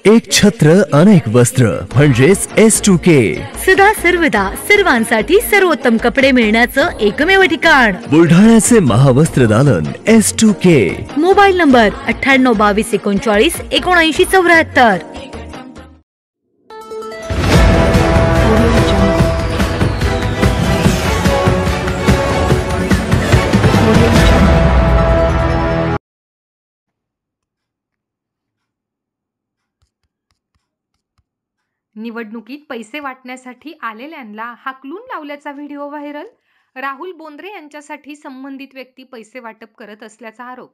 एक छत्र अनेक वस्त्र म्हणजेच S2K. सदा सर्वदा सर्वांसाठी सर्वोत्तम कपडे मिळण्याचं एकमेव ठिकाण बुलढाण्याचे महावस्त्र दालन S2K. Mobile number 9822397974. निवडणुकीत पैसे वाटण्यासाठी आलेल्यांना हाकलून लावल्याचा व्हिडिओ व्हायरल. राहुल बोंद्रे यांच्यासाठी संबंधित व्यक्ती पैसे वाटप करत असल्याचा आरोप.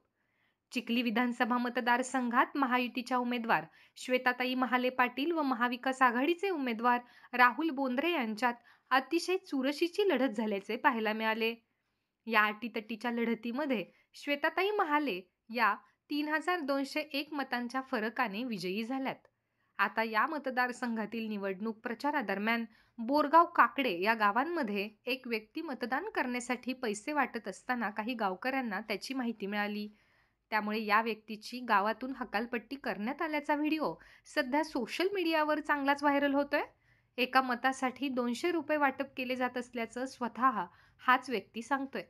चिखली विधानसभा मतदारसंघात महायुतीच्या उमेदवार श्वेताताई महाले पाटील व महाविकास आघाडीचे उमेदवार राहुल बोंद्रे यांच्यात अतिशय चुरशीची लढत झाल्याचे पाहायला मिळाले. या अटीतटीच्या लढतीमध्ये श्वेताताई महाले या 3201 मतांच्या फरकाने विजयी झाल्यात. आता या मतदारसंघातील निवडणूक प्रचारादरम्यान बोरगाव काकडे या गावांमध्ये एक व्यक्ती मतदान करण्यासाठी पैसे वाटत असताना काही गावकऱ्यांना त्याची माहिती मिळाली. त्यामुळे या व्यक्तीची गावातून हकालपट्टी करण्यात आल्याचा व्हिडिओ सध्या सोशल मीडियावर चांगलाच व्हायरल होतोय. एका मतासाठी 200 रुपये वाटप केले जात असल्याचं स्वतः हाच व्यक्ती सांगतोय.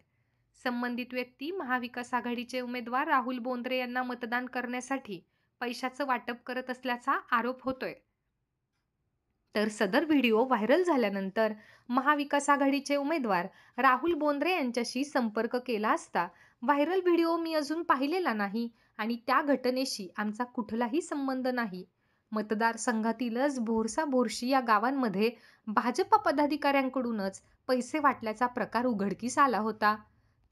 संबंधित व्यक्ती महाविकास आघाडीचे उमेदवार राहुल बोंद्रे यांना मतदान करण्यासाठी पैशाचं वाटप करत असल्याचा आरोप होतोय. तर सदर व्हिडिओ व्हायरल झाल्यानंतर महाविकास आघाडीचे उमेदवार राहुल बोंद्रे यांच्याशी संपर्क केला असता व्हायरल व्हिडिओ मी अजून पाहिलेला नाही आणि त्या घटनेशी आमचा कुठलाही संबंध नाही. मतदारसंघातीलच बोरसा-बोरशी या गावांमध्ये भाजपा पदाधिकाऱ्यांकडूनच पैसे वाटल्याचा प्रकार उघडकीस आला होता.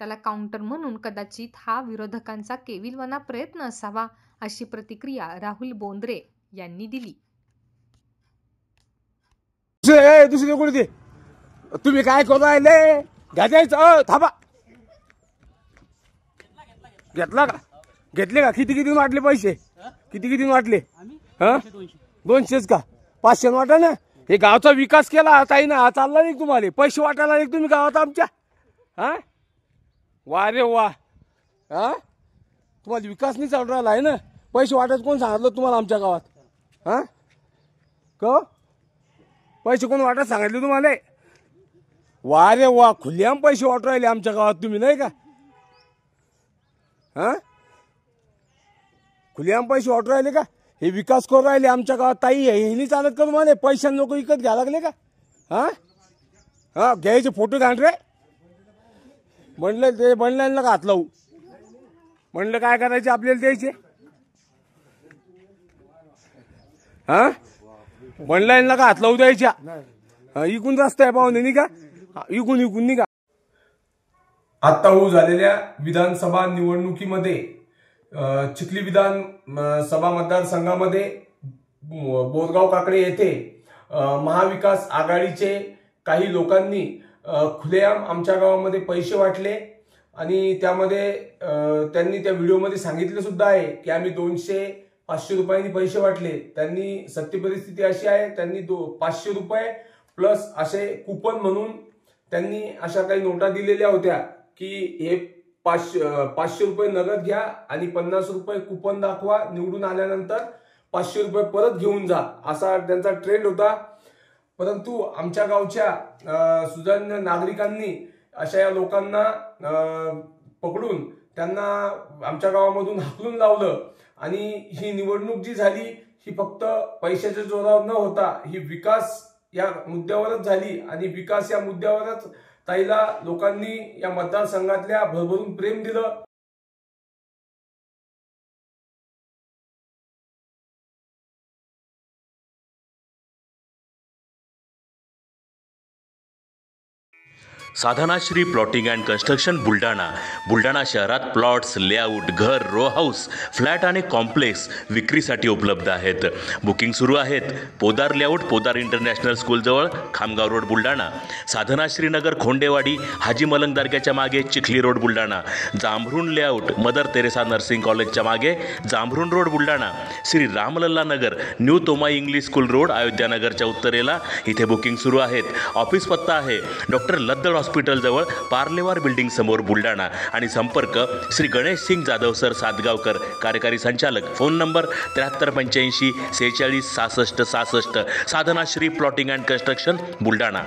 त्याला काउंटर म्हणून कदाचित हा विरोधकांचा केविलवाना प्रयत्न असावा अशी प्रतिक्रिया राहुल बोंद्रे यांनी दिली. दुसरी कोणी दे तुम्ही काय करू राहिले घ्यायचं थांबा. घेतला का घेतले का किती वाटले पैसे किती वाटले 200च का 500 वाटा ना. हे गावचा विकास केला ताई ना चालला नाही तुम्हाला पैसे वाटायला नाही तुम्ही गावात आमच्या वा रे वा तुम्हाला विकास नाही चालू राहिला आहे ना. पैसे वाटायचं कोण सांगितलं तुम्हाला आमच्या गावात पैसे कोण वाटत सांगितले तुम्हाला. वा रे वा खुल्याम पैसे वाटू राहिले आमच्या गावात तुम्ही नाही का खुल्याम पैसे वाटू राहिले का. हे विकास करू राहिले आमच्या गावात ताई हे नाही चालत का तुम्हाला. पैशा नको विकत घ्या लागले का घ्यायचे फोटो घाण रे म्हणलं ते बनल्याला का हात लावू म्हणलं काय करायचे आपल्याला द्यायचे बनल्याला का हात लावू द्यायच्या इकून रस्ता आहे पाहुणे नाही का इकून नाही का. आता होऊ झालेल्या विधानसभा निवडणुकीमध्ये चिखली विधानसभा मतदारसंघामध्ये बोरगाव काकडे येथे महाविकास आघाडीचे काही लोकांनी खुलेआम आमच्या गावामध्ये पैसे वाटले आणि त्यामध्ये त्यांनी त्या व्हिडिओमध्ये सांगितलं सुद्धा आहे की आम्ही 200-500 रुपयांनी पैसे वाटले. त्यांनी सत्य परिस्थिती अशी आहे त्यांनी 500 रुपये प्लस असे कुपन म्हणून त्यांनी अशा काही नोटा दिलेल्या होत्या की हे 500 रुपये नगद घ्या आणि 50 रुपये कुपन दाखवा निवडून आल्यानंतर 500 रुपये परत घेऊन जा असा त्यांचा ट्रेंड होता. परंतु आमच्या गावच्या सुजाण नागरिकांनी अशा या लोकांना पकडून त्यांना आमच्या गावामधून हाकलून लावलं आणि ही निवडणूक जी झाली ही फक्त पैशाच्या जोरावर न होता ही विकास या मुद्द्यावरच झाली आणि विकास या मुद्द्यावरच ताईला लोकांनी या मतदारसंघातल्या भरभरून प्रेम दिलं. Sadhanashri plotting and construction Buldhana शहरात प्लॉट्स, लेआउट, घर, रो हाऊस, फ्लॅट आणि कॉम्प्लेक्स विक्रीसाठी उपलब्ध आहेत. बुकिंग सुरू आहेत. पोदार लेआउट, पोदार इंटरनॅशनल स्कूलजवळ, खामगाव रोड, बुलढाणा. साधनाश्री नगर, खोंडेवाडी, हाजी मलंग दर्ग्याच्या मागे, Chikhli road, Buldhana. Jambhrun layout, mother Teresa nursing कॉलेजच्या मागे, Jambhrun road, Buldhana. Shri Ramlalla Nagar, new Tomai English school road, Ayodhya नगरच्या उत्तरेला इथे बुकिंग सुरू आहेत. ऑफिस पत्ता आहे डॉक्टर लद्दड हॉस्पिटलजवळ पार्लेवार बिल्डिंग समोर बुलढाणा आणि संपर्क श्री गणेश सिंग जाधव सर सातगावकर, कार्यकारी संचालक. Phone number 7385 46 66 66. Sadhana Shri plotting and construction Buldhana.